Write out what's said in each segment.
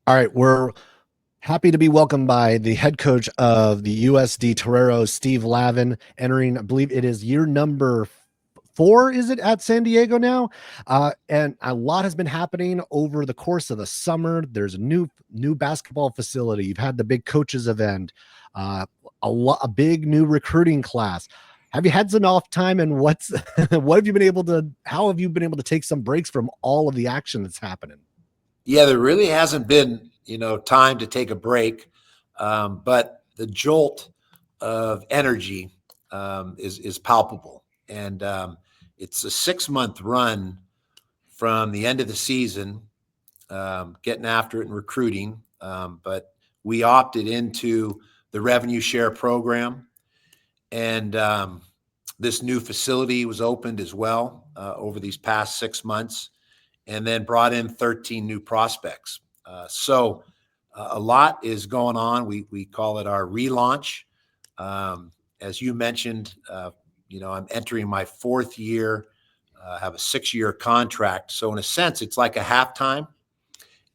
All right, we're happy to be welcomed by the head coach of the USD Toreros, Steve Lavin, entering, I believe it is year number four, is it, at San Diego now? And a lot has been happening over the course of the summer. There's a new basketball facility. You've had the big coaches event, uh, a big new recruiting class. Have you had some off time, and what have you been able to? How have you been able to take some breaks from all of the action that's happening? Yeah, there really hasn't been, time to take a break, but the jolt of energy is palpable, and it's a 6 month run from the end of the season, getting after it and recruiting. But we opted into the revenue share program, and this new facility was opened as well over these past 6 months, and then brought in 13 new prospects. A lot is going on. We call it our relaunch. As you mentioned, I'm entering my fourth year. Have a 6-year contract. So in a sense, it's like a halftime,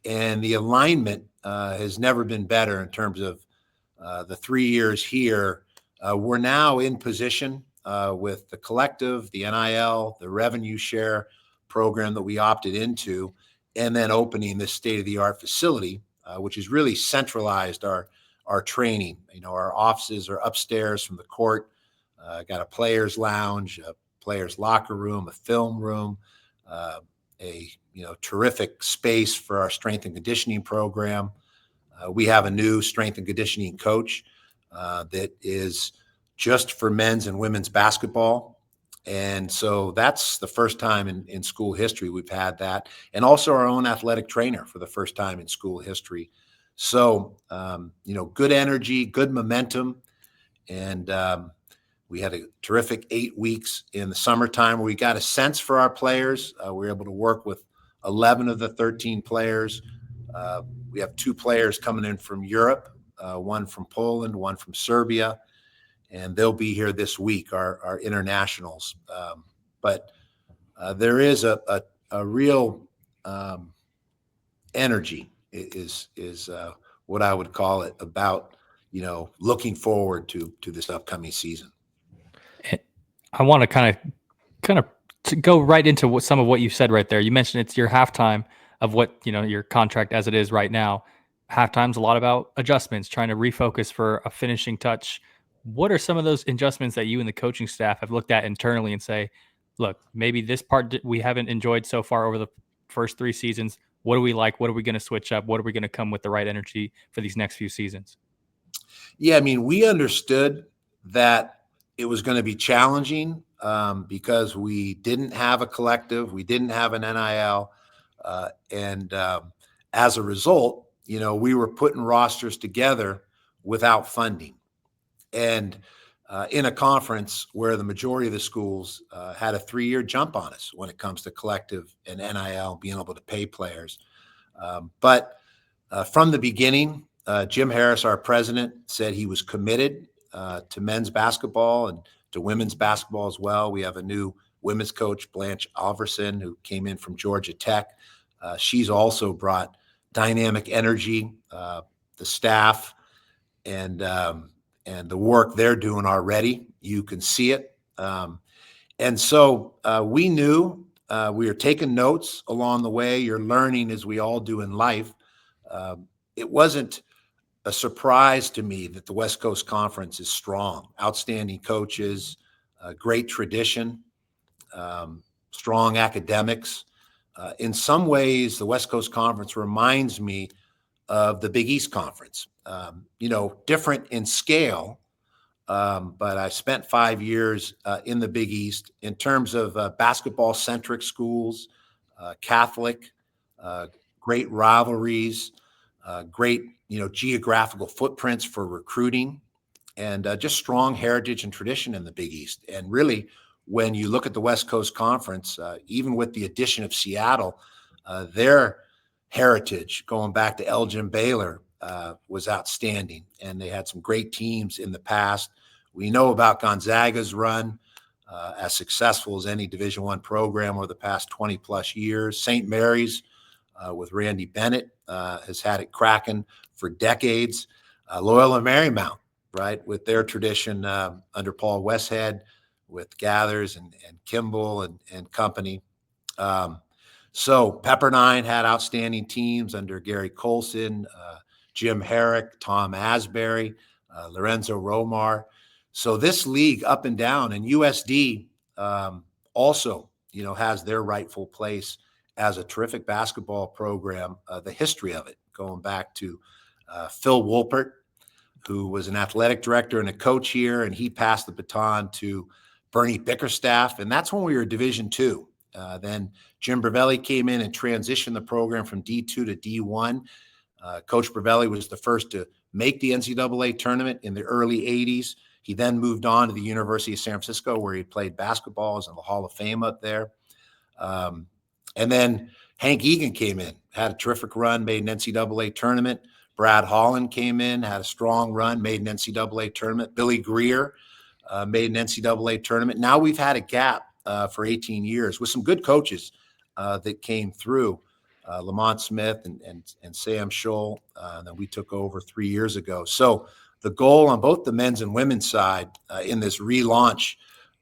and the alignment has never been better in terms of the 3 years here. We're now in position with the collective, the NIL, the revenue share program that we opted into, and then opening this state-of-the-art facility, which has really centralized our training. Our offices are upstairs from the court. Got a player's lounge, a player's locker room, a film room, a terrific space for our strength and conditioning program. We have a new strength and conditioning coach that is just for men's and women's basketball. And so that's the first time in school history we've had that. And also our own athletic trainer for the first time in school history. So, good energy, good momentum. And we had a terrific 8 weeks in the summertime where we got a sense for our players. We were able to work with 11 of the 13 players. We have 2 players coming in from Europe, one from Poland, one from Serbia, and they'll be here this week, our internationals. But there is a real energy is what I would call it about, looking forward to this upcoming season. I want to kind of to go right into some of what you said right there. You mentioned it's your halftime of what, your contract as it is right now. Halftime's a lot about adjustments, trying to refocus for a finishing touch. What are some of those adjustments that you and the coaching staff have looked at internally and say, look, maybe this part we haven't enjoyed so far over the first 3 seasons. What do we like? What are we going to switch up? What are we going to come with the right energy for these next few seasons? Yeah, we understood that it was going to be challenging because we didn't have a collective, we didn't have an NIL, and as a result, we were putting rosters together without funding, and in a conference where the majority of the schools had a 3-year jump on us when it comes to collective and NIL, being able to pay players. But from the beginning, Jim Harris, our president, said he was committed to men's basketball and to women's basketball as well. We have a new women's coach, Blanche Alverson, who came in from Georgia Tech. She's also brought dynamic energy, the staff, and the work they're doing already. You can see it. And so we knew we were taking notes along the way. You're learning as we all do in life. It wasn't a surprise to me that the West Coast Conference is strong, outstanding coaches, great tradition, strong academics. In some ways, the West Coast Conference reminds me of the Big East Conference, different in scale, but I spent 5 years in the Big East in terms of basketball-centric schools, Catholic, great rivalries, great, geographical footprints for recruiting, and just strong heritage and tradition in the Big East. And really, when you look at the West Coast Conference, even with the addition of Seattle, their heritage going back to Elgin Baylor was outstanding, and they had some great teams in the past. We know about Gonzaga's run, as successful as any Division I program over the past 20 plus years. St. Mary's, with Randy Bennett, has had it cracking for decades. Loyola Marymount, right, with their tradition under Paul Westhead, with Gathers and Kimball and company. So Pepperdine had outstanding teams under Gary Colson, Jim Herrick, Tom Asbury, Lorenzo Romar. So this league up and down, and USD also, has their rightful place as a terrific basketball program. The history of it going back to Phil Wolpert, who was an athletic director and a coach here, and he passed the baton to Bernie Bickerstaff, and that's when we were Division II. Then Jim Bravelli came in and transitioned the program from D2 to D1. Coach Bravelli was the first to make the NCAA tournament in the early 80s. He then moved on to the University of San Francisco, where he played basketball, is in the Hall of Fame up there. And then Hank Egan came in, had a terrific run, made an NCAA tournament. Brad Holland came in, had a strong run, made an NCAA tournament. Billy Greer made an NCAA tournament. Now we've had a gap for 18 years with some good coaches that came through. Lamont Smith and Sam Scholl, that we took over 3 years ago. So the goal on both the men's and women's side in this relaunch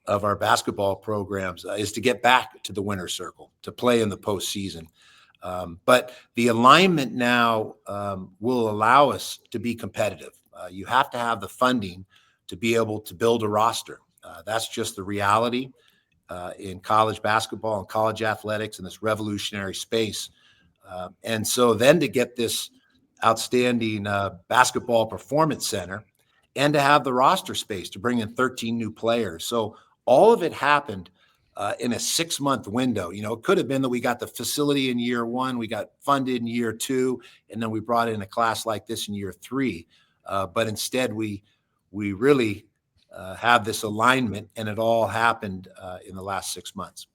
of our basketball programs is to get back to the winner's circle, to play in the postseason. But the alignment now will allow us to be competitive. You have to have the funding to be able to build a roster. That's just the reality in college basketball and college athletics in this revolutionary space. And so then to get this outstanding basketball performance center and to have the roster space to bring in 13 new players. So all of it happened in a 6-month window. It could have been that we got the facility in year 1, we got funded in year 2, and then we brought in a class like this in year 3. But instead, we really have this alignment, and it all happened in the last 6 months.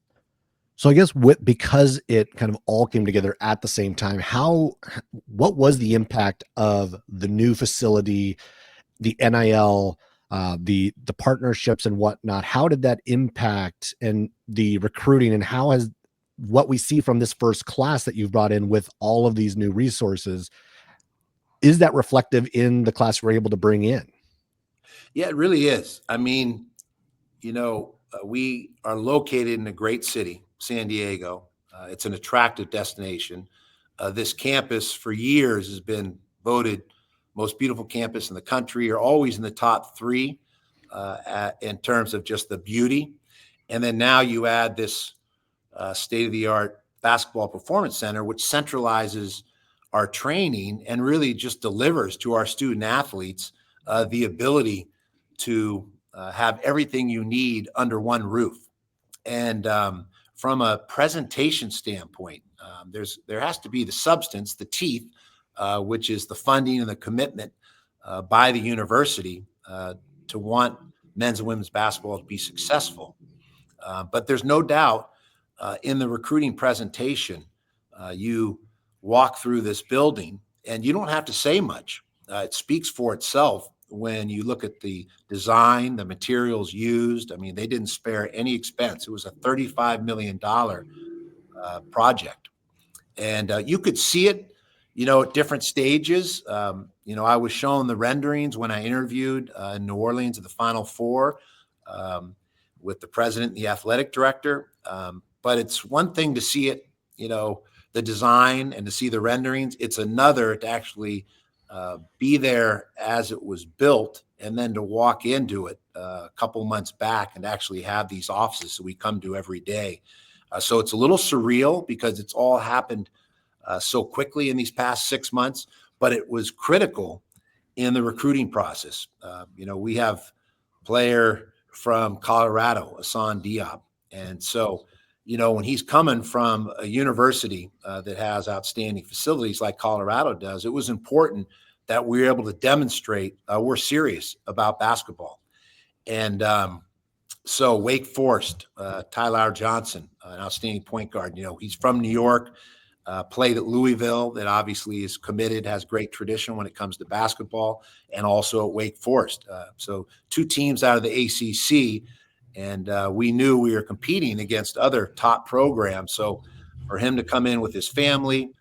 So I guess because it kind of all came together at the same time, what was the impact of the new facility, the NIL, the partnerships and whatnot? How did that impact and the recruiting, and how has what we see from this first class that you've brought in with all of these new resources, is that reflective in the class we're able to bring in? Yeah, it really is. I mean, we are located in a great city, San Diego. It's an attractive destination. This campus for years has been voted most beautiful campus in the country, or always in the top 3 in terms of just the beauty. And then now you add this state-of-the-art basketball performance center, which centralizes our training and really just delivers to our student athletes the ability to have everything you need under one roof. And from a presentation standpoint, there has to be the substance, the teeth, which is the funding and the commitment by the university to want men's and women's basketball to be successful. But there's no doubt in the recruiting presentation, you walk through this building and you don't have to say much. It speaks for itself when you look at the design, the materials used. I mean, they didn't spare any expense. It was a $35 million project. And you could see it, at different stages. I was shown the renderings when I interviewed in New Orleans at the Final Four with the president and the athletic director. But it's one thing to see it, the design and to see the renderings. It's another to actually be there as it was built, and then to walk into it a couple months back and actually have these offices that we come to every day. So it's a little surreal because it's all happened so quickly in these past 6 months, but it was critical in the recruiting process. We have a player from Colorado, Hassan Diop. And so, when he's coming from a university that has outstanding facilities like Colorado does, it was important that we were able to demonstrate we're serious about basketball. And so Wake Forest, Tyler Johnson, an outstanding point guard, he's from New York, played at Louisville, that obviously is committed, has great tradition when it comes to basketball, and also at Wake Forest. So 2 teams out of the ACC, and we knew we were competing against other top programs. So for him to come in with his family,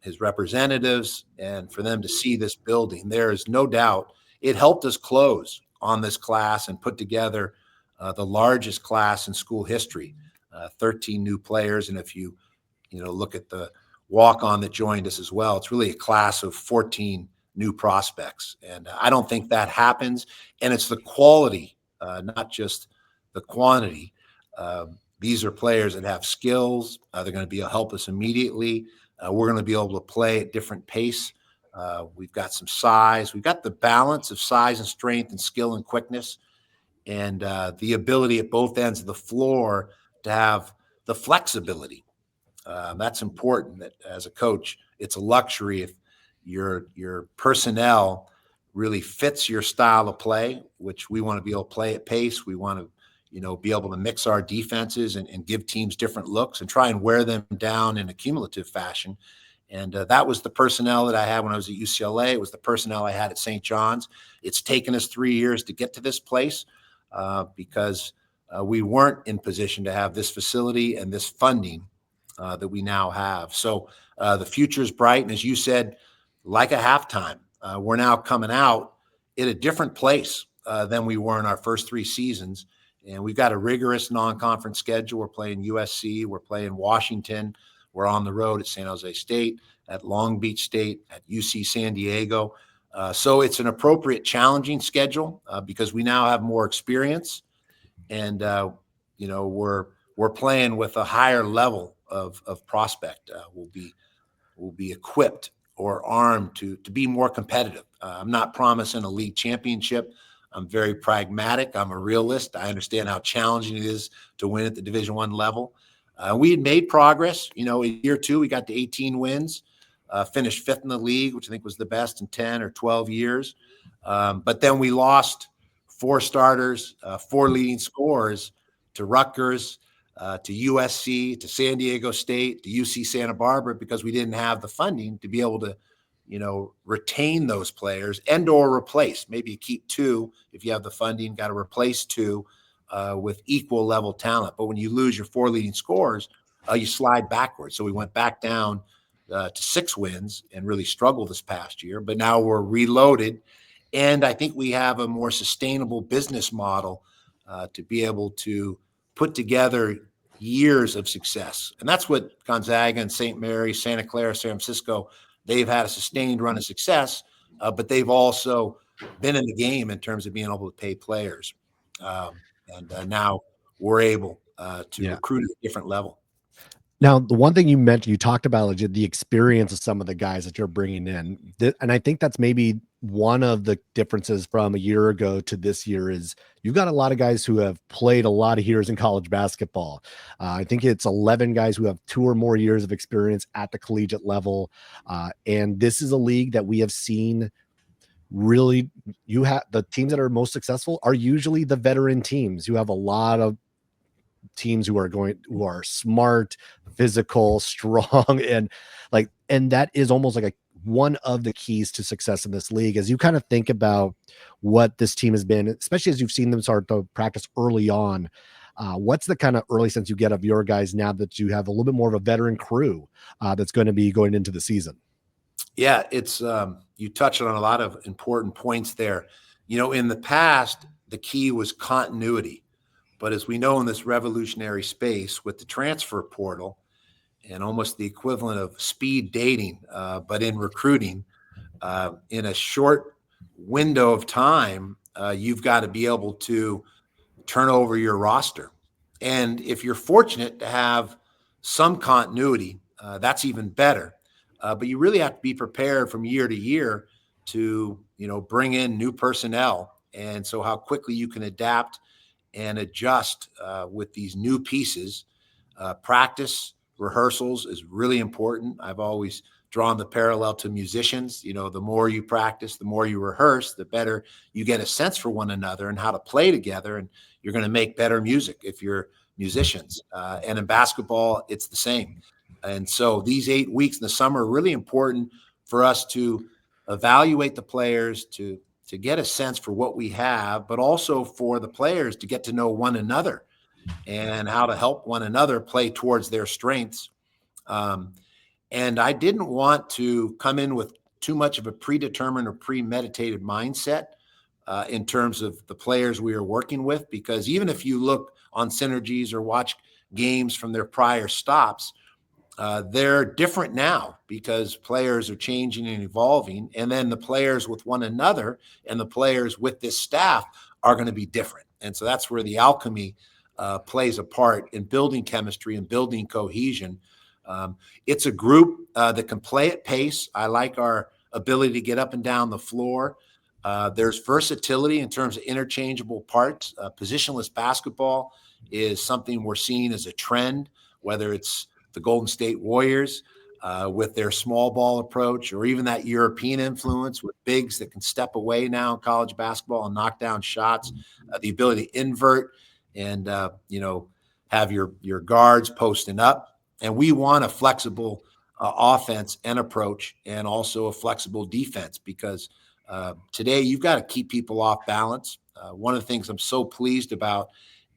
his representatives, and for them to see this building. There is no doubt it helped us close on this class and put together the largest class in school history, 13 new players. And if you look at the walk-on that joined us as well, it's really a class of 14 new prospects. And I don't think that happens. And it's the quality, not just the quantity. These are players that have skills. They're going to be able to help us immediately. We're going to be able to play at different pace. We've got some size. We've got the balance of size and strength and skill and quickness, and the ability at both ends of the floor to have the flexibility. That's important. That as a coach, it's a luxury if your personnel really fits your style of play, which we want to be able to play at pace. We want to be able to mix our defenses and give teams different looks and try and wear them down in a cumulative fashion. And that was the personnel that I had when I was at UCLA. It was the personnel I had at St. John's. It's taken us 3 years to get to this place because we weren't in position to have this facility and this funding that we now have. So the future is bright. And as you said, like a halftime, we're now coming out in a different place than we were in our first 3 seasons. And we've got a rigorous non-conference schedule. We're playing USC. We're playing Washington. We're on the road at San Jose State, at Long Beach State, at UC San Diego. So it's an appropriate, challenging schedule because we now have more experience, and we're playing with a higher level of prospect. We'll be equipped or armed to be more competitive. I'm not promising a league championship. I'm very pragmatic. I'm a realist. I understand how challenging it is to win at the Division I level. We had made progress. In year 2, we got to 18 wins, finished 5th in the league, which I think was the best in 10 or 12 years. But then we lost 4 starters, 4 leading scorers to Rutgers, to USC, to San Diego State, to UC Santa Barbara, because we didn't have the funding to be able to retain those players and or replace. Maybe you keep 2 if you have the funding, got to replace 2 with equal level talent. But when you lose your 4 leading scorers, you slide backwards. So we went back down to 6 wins and really struggled this past year. But now we're reloaded. And I think we have a more sustainable business model to be able to put together years of success. And that's what Gonzaga and St. Mary, Santa Clara, San Francisco, they've had a sustained run of success, but they've also been in the game in terms of being able to pay players. And now we're able to recruit at a different level. Now, the one thing you mentioned, you talked about like, the experience of some of the guys that you're bringing in. And I think that's maybe one of the differences from a year ago to this year is you've got a lot of guys who have played a lot of years in college basketball. I think it's 11 guys who have 2 or more years of experience at the collegiate level. And this is a league that we have seen really, you have the teams that are most successful are usually the veteran teams. You have a lot of teams who are smart, physical, strong, and that is almost like one of the keys to success in this league. As you kind of think about what this team has been, especially as you've seen them start to practice early on, what's the kind of early sense you get of your guys now that you have a little bit more of a veteran crew that's going to be going into the season? Yeah, it's you touched on a lot of important points there. In the past, the key was continuity. But as we know in this revolutionary space with the transfer portal and almost the equivalent of speed dating, but in recruiting, in a short window of time, you've got to be able to turn over your roster. And if you're fortunate to have some continuity, that's even better. But you really have to be prepared from year to year to, bring in new personnel. And so how quickly you can adapt and adjust with these new pieces. Practice, rehearsals is really important. I've always drawn the parallel to musicians. The more you practice, the more you rehearse, the better you get a sense for one another and how to play together. And you're going to make better music if you're musicians. And in basketball, it's the same. And so these 8 weeks in the summer are really important for us to evaluate the players, to get a sense for what we have, but also for the players to get to know one another and how to help one another play towards their strengths. And I didn't want to come in with too much of a predetermined or premeditated mindset in terms of the players we are working with, because even if you look on synergies or watch games from their prior stops, they're different now because players are changing and evolving. And then the players with one another and the players with this staff are going to be different. And so that's where the alchemy plays a part in building chemistry and building cohesion. It's a group that can play at pace. I like our ability to get up and down the floor. There's versatility in terms of interchangeable parts. Positionless basketball is something we're seeing as a trend, whether it's the Golden State Warriors with their small ball approach, or even that European influence with bigs that can step away now in college basketball and knock down shots, the ability to invert and, have your guards posting up. And we want a flexible offense and approach, and also a flexible defense, because today you've got to keep people off balance. One of the things I'm so pleased about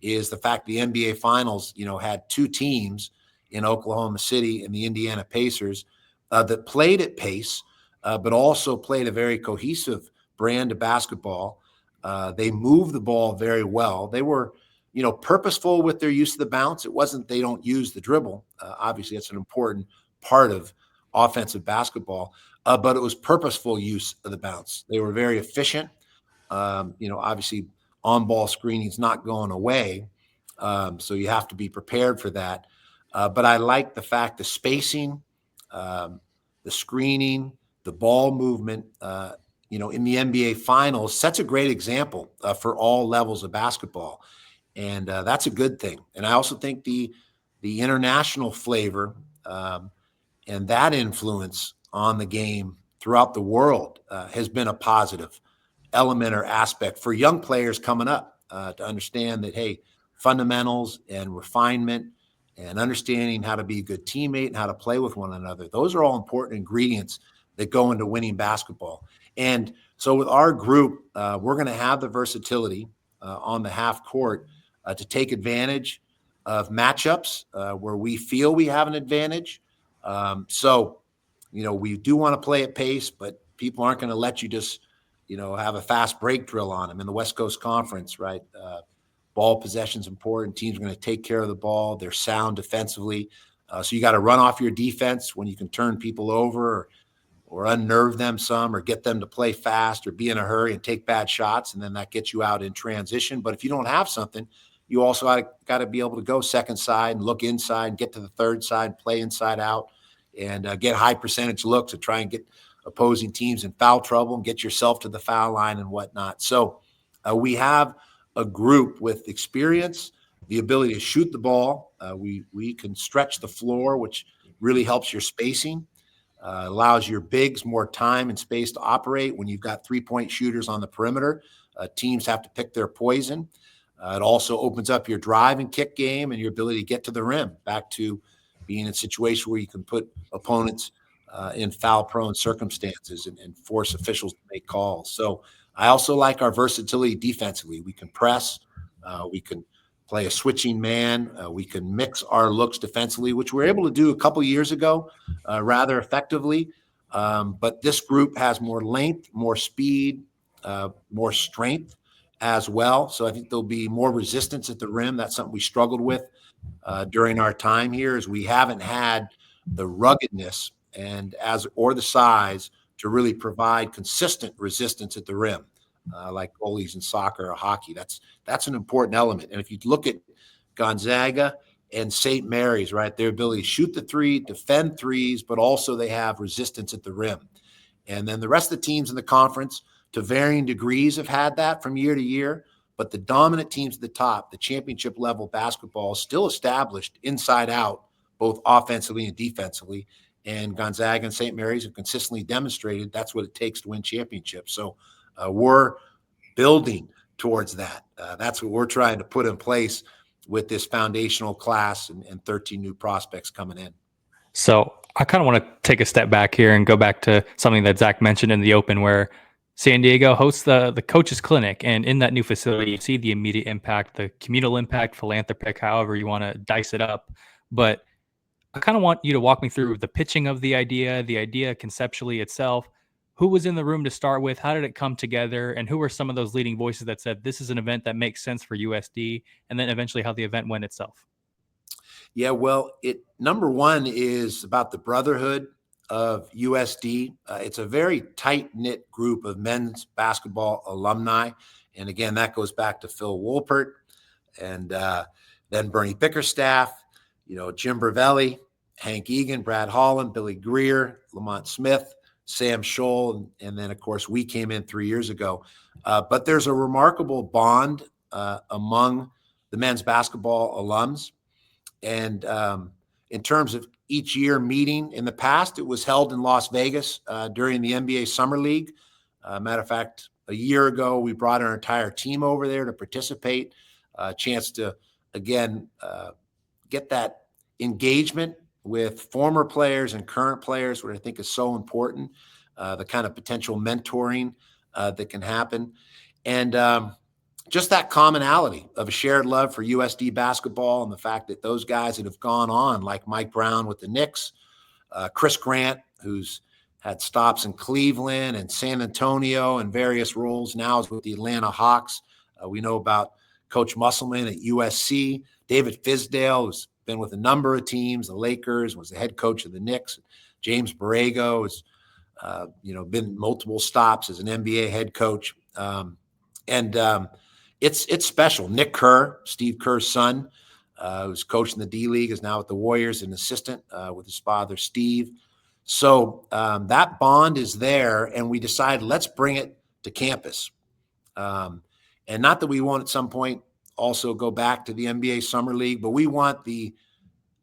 is the fact the NBA Finals, had two teams in Oklahoma City and the Indiana Pacers that played at pace, but also played a very cohesive brand of basketball. They moved the ball very well. They were, purposeful with their use of the bounce. It wasn't they don't use the dribble. Obviously, that's an important part of offensive basketball, but it was purposeful use of the bounce. They were very efficient. Obviously, on-ball screening is not going away, so you have to be prepared for that. But I like the fact the spacing, the screening, the ball movement, in the NBA Finals sets a great example for all levels of basketball. And that's a good thing. And I also think the international flavor and that influence on the game throughout the world has been a positive element or aspect for young players coming up to understand that, hey, fundamentals and refinement and understanding how to be a good teammate and how to play with one another, those are all important ingredients that go into winning basketball. And so with our group, we're going to have the versatility on the half court to take advantage of matchups where we feel we have an advantage. We do want to play at pace, but people aren't going to let you just, have a fast break drill on them in the West Coast Conference, right? Ball possession is important. Teams are going to take care of the ball. They're sound defensively. So you got to run off your defense when you can turn people over or unnerve them some, or get them to play fast or be in a hurry and take bad shots. And then that gets you out in transition. But if you don't have something, you also got to be able to go second side and look inside and get to the third side, play inside out, and get high percentage looks to try and get opposing teams in foul trouble and get yourself to the foul line and whatnot. So we have a group with experience, the ability to shoot the ball. We can stretch the floor, which really helps your spacing, allows your bigs more time and space to operate. When you've got 3-point shooters on the perimeter, teams have to pick their poison. It also opens up your drive and kick game and your ability to get to the rim, back to being in a situation where you can put opponents in foul-prone circumstances and force officials to make calls. So I also like our versatility defensively. We can press. We can play a switching man. We can mix our looks defensively, which we were able to do a couple years ago rather effectively. But this group has more length, more speed, more strength as well. So I think there'll be more resistance at the rim. That's something we struggled with during our time here, is we haven't had the ruggedness or the size to really provide consistent resistance at the rim, like goalies in soccer or hockey. That's an important element. And if you look at Gonzaga and St. Mary's, right, their ability to shoot the three, defend threes, but also they have resistance at the rim. And then the rest of the teams in the conference, to varying degrees, have had that from year to year. But the dominant teams at the top, the championship level basketball, is still established inside out, both offensively and defensively. And Gonzaga and St. Mary's have consistently demonstrated that's what it takes to win championships. So we're building towards that. That's what we're trying to put in place with this foundational class and 13 new prospects coming in. So I kind of want to take a step back here and go back to something that Zach mentioned in the open, where San Diego hosts the coaches clinic, and in that new facility, you see the immediate impact, the communal impact, philanthropic, however you want to dice it up. But I kind of want you to walk me through the pitching of the idea conceptually itself. Who was in the room to start with? How did it come together? And who were some of those leading voices that said this is an event that makes sense for USD? And then eventually how the event went itself. Yeah, well, number one is about the brotherhood of USD. It's a very tight knit group of men's basketball alumni, and again, that goes back to Phil Wolpert and then Bernie Bickerstaff, Jim Bravelli, Hank Egan, Brad Holland, Billy Greer, Lamont Smith, Sam Scholl, and then of course we came in 3 years ago. But there's a remarkable bond among the men's basketball alums. And in terms of each year meeting in the past, it was held in Las Vegas during the NBA Summer League. Matter of fact, a year ago, we brought our entire team over there to participate, a chance to, again, get that engagement with former players and current players, what I think is so important, the kind of potential mentoring that can happen. And just that commonality of a shared love for USD basketball and the fact that those guys that have gone on, like Mike Brown with the Knicks, Chris Grant, who's had stops in Cleveland and San Antonio and various roles, now is with the Atlanta Hawks. We know about Coach Musselman at USC, David Fizdale, who's been with a number of teams, the Lakers, was the head coach of the Knicks. James Borrego has, been multiple stops as an NBA head coach. It's special. Nick Kerr, Steve Kerr's son, who's coaching the D League, is now at the Warriors, an assistant with his father, Steve. So that bond is there, and we decided let's bring it to campus. And not that we won't at some point also go back to the NBA Summer League, but we want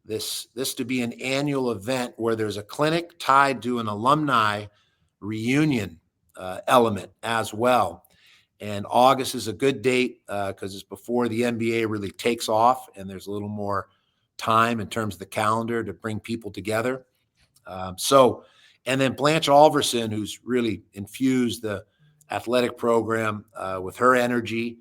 this to be an annual event where there's a clinic tied to an alumni reunion element as well. And August is a good date because it's before the NBA really takes off, and there's a little more time in terms of the calendar to bring people together. And then Blanche Alverson, who's really infused the athletic program with her energy,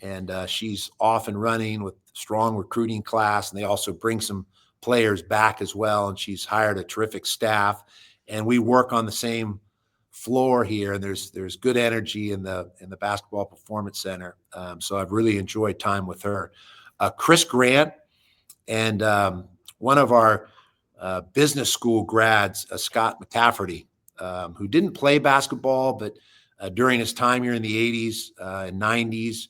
and she's off and running with strong recruiting class, and they also bring some players back as well, and she's hired a terrific staff, and we work on the same floor here, and there's good energy in the Basketball Performance Center. So I've really enjoyed time with her. Chris Grant and one of our business school grads, Scott McCafferty, who didn't play basketball, but during his time here in the 80s and 90s,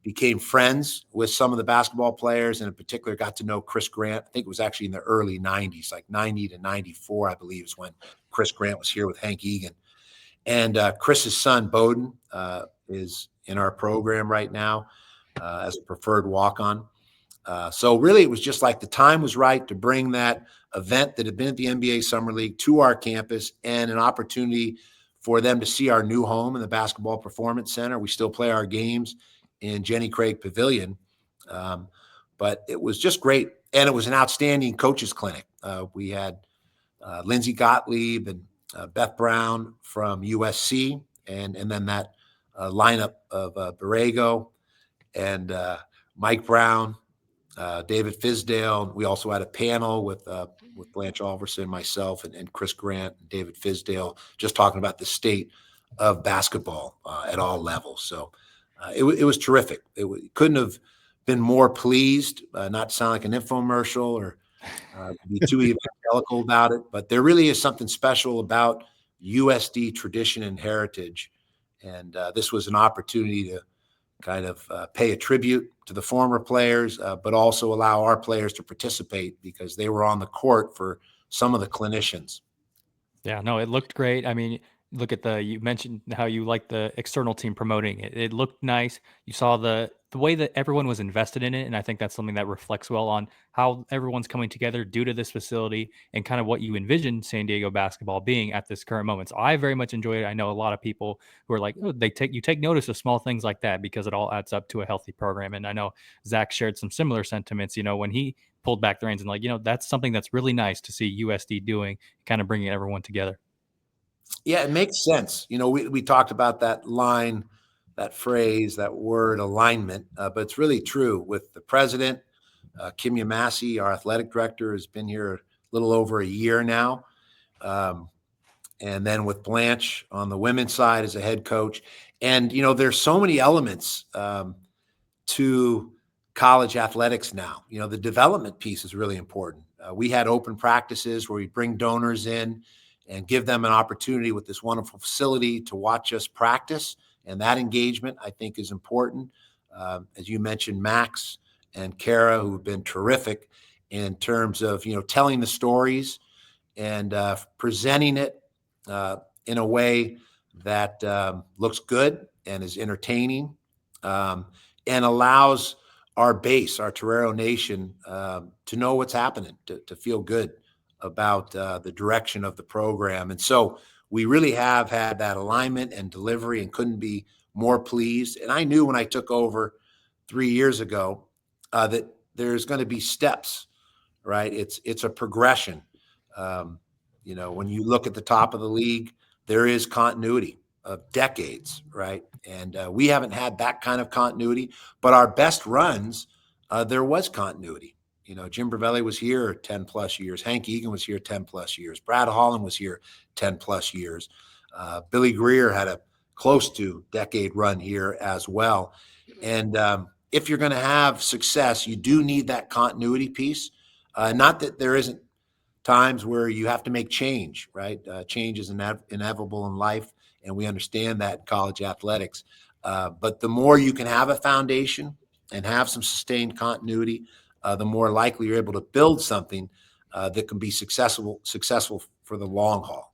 became friends with some of the basketball players, and in particular got to know Chris Grant. I think it was actually in the early 90s, like 90 to 94, I believe, is when Chris Grant was here with Hank Egan. And Chris's son, Bowden, is in our program right now as a preferred walk-on. So really, it was just like the time was right to bring that event that had been at the NBA Summer League to our campus, and an opportunity for them to see our new home in the Basketball Performance Center. We still play our games in Jenny Craig Pavilion. But it was just great. And it was an outstanding coaches clinic. We had Lindsey Gottlieb and Beth Brown from USC, and then that lineup of Borrego and Mike Brown, David Fizdale. We also had a panel with Blanche Alverson, myself, and Chris Grant and David Fizdale, just talking about the state of basketball at all levels. So it was terrific. It couldn't have been more pleased, not to sound like an infomercial or be too evangelical about it, but there really is something special about USD tradition and heritage. And this was an opportunity to kind of pay a tribute to the former players, but also allow our players to participate because they were on the court for some of the clinicians. Yeah, no, it looked great. I mean, look at you mentioned how you like the external team promoting it. It looked nice. You saw the way that everyone was invested in it, and I think that's something that reflects well on how everyone's coming together due to this facility and kind of what you envision San Diego basketball being at this current moment. So I very much enjoyed it. I know a lot of people who are like, oh, you take notice of small things like that because it all adds up to a healthy program. And I know Zach shared some similar sentiments, when he pulled back the reins and that's something that's really nice to see USD doing, kind of bringing everyone together. Yeah, it makes sense. We talked about that line, that phrase, that word alignment, but it's really true with the president, Kim Yamasi, our athletic director, has been here a little over a year now. And then with Blanche on the women's side as a head coach. And, there's so many elements to college athletics now. The development piece is really important. We had open practices where we bring donors in and give them an opportunity with this wonderful facility to watch us practice. And that engagement, I think, is important. As you mentioned, Max and Kara, who have been terrific in terms of, telling the stories and presenting it in a way that looks good and is entertaining, and allows our base, our Torero Nation, to know what's happening, to feel good about the direction of the program. And so we really have had that alignment and delivery and couldn't be more pleased. And I knew when I took over 3 years ago that there's going to be steps, right? It's a progression. When you look at the top of the league, there is continuity of decades, right? And we haven't had that kind of continuity, but our best runs, there was continuity. Jim Bravelli was here 10 plus years. Hank Egan was here 10 plus years. Brad Holland was here 10 plus years. Billy Greer had a close to decade run here as well. And if you're going to have success, you do need that continuity piece. Not that there isn't times where you have to make change, right? Change is inevitable in life, and we understand that in college athletics. But the more you can have a foundation and have some sustained continuity, the more likely you're able to build something that can be successful for the long haul.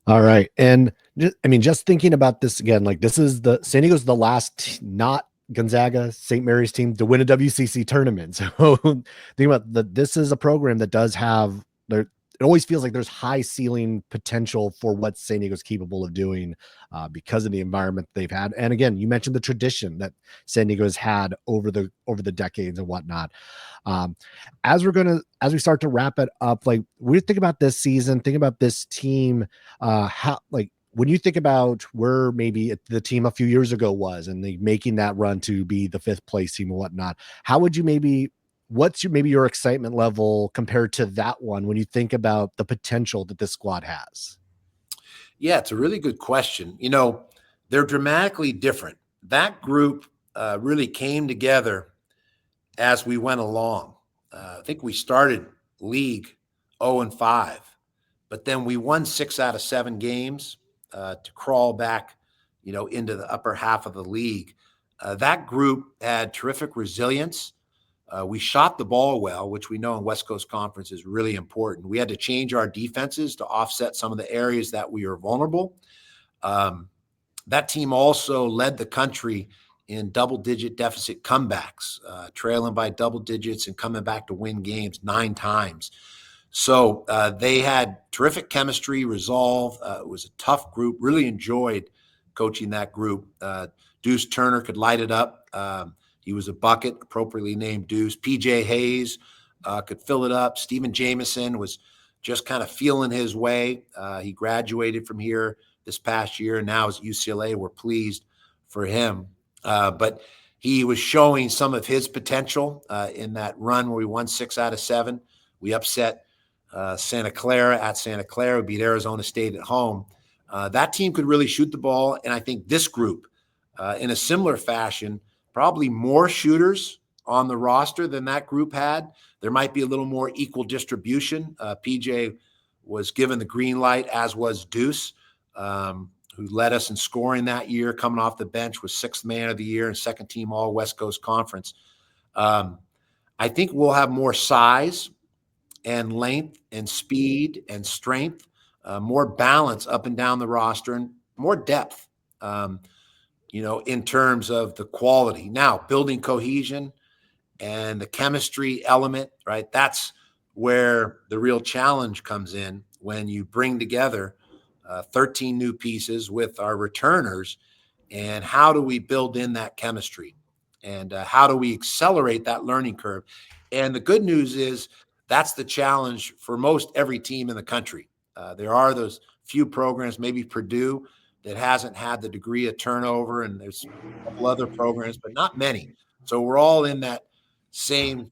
All right. And just thinking about this again, like this is San Diego's the last not Gonzaga St. Mary's team to win a WCC tournament. So think about this is a program that does have there. It always feels like there's high ceiling potential for what San Diego's capable of doing because of the environment they've had. And again, you mentioned the tradition that San Diego has had over the decades and whatnot. As we start to wrap it up, like we think about this season, think about this team, how like when you think about where maybe the team a few years ago was and they making that run to be the 5th place team and whatnot, how would you what's your excitement level compared to that one when you think about the potential that this squad has? Yeah, it's a really good question. They're dramatically different. That group really came together as we went along. I think we started league 0-5, but then we won 6 out of 7 games to crawl back, into the upper half of the league. That group had terrific resilience. We shot the ball well, which we know in West Coast Conference is really important. We had to change our defenses to offset some of the areas that we are vulnerable. That team also led the country in double-digit deficit comebacks, trailing by double digits and coming back to win games 9 times. So they had terrific chemistry, resolve. It was a tough group. Really enjoyed coaching that group. Deuce Turner could light it up. He was a bucket, appropriately named Deuce. PJ Hayes could fill it up. Stephen Jameson was just kind of feeling his way. He graduated from here this past year and now is at UCLA. We're pleased for him. But he was showing some of his potential in that run where we won 6 out of 7. We upset Santa Clara at Santa Clara, beat Arizona State at home. That team could really shoot the ball. And I think this group, in a similar fashion, probably more shooters on the roster than that group had. There might be a little more equal distribution. PJ was given the green light, as was Deuce, who led us in scoring that year, coming off the bench, was 6th man of the year and 2nd team all West Coast Conference. I think we'll have more size and length and speed and strength, more balance up and down the roster, and more depth, in terms of the quality. Now, building cohesion and the chemistry element, right? That's where the real challenge comes in when you bring together 13 new pieces with our returners. And how do we build in that chemistry? And how do we accelerate that learning curve? And the good news is that's the challenge for most every team in the country. There are those few programs, maybe Purdue, that hasn't had the degree of turnover, and there's a couple other programs, but not many. So we're all in that same,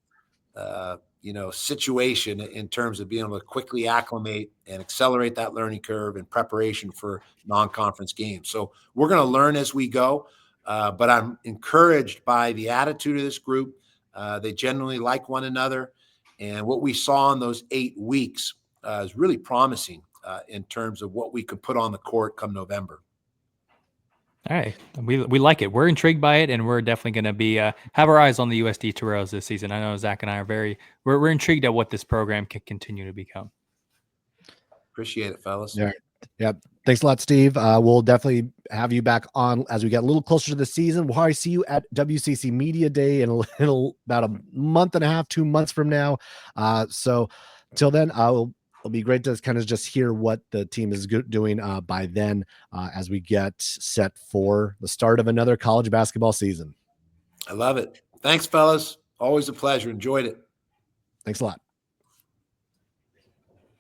situation in terms of being able to quickly acclimate and accelerate that learning curve in preparation for non-conference games. So we're going to learn as we go, but I'm encouraged by the attitude of this group. They genuinely like one another, and what we saw in those 8 weeks is really promising in terms of what we could put on the court come November. All right, we like it. We're intrigued by it, and we're definitely going to be have our eyes on the USD Toreros this season. I know Zach and I are we're intrigued at what this program can continue to become. Appreciate it, fellas. Yeah. Thanks a lot, Steve. We'll definitely have you back on as we get a little closer to the season. We'll probably see you at WCC Media Day in about a month and a half, 2 months from now. So till then, it'll be great to kind of just hear what the team is doing by then as we get set for the start of another college basketball season. I love it. Thanks, fellas. Always a pleasure. Enjoyed it. Thanks a lot.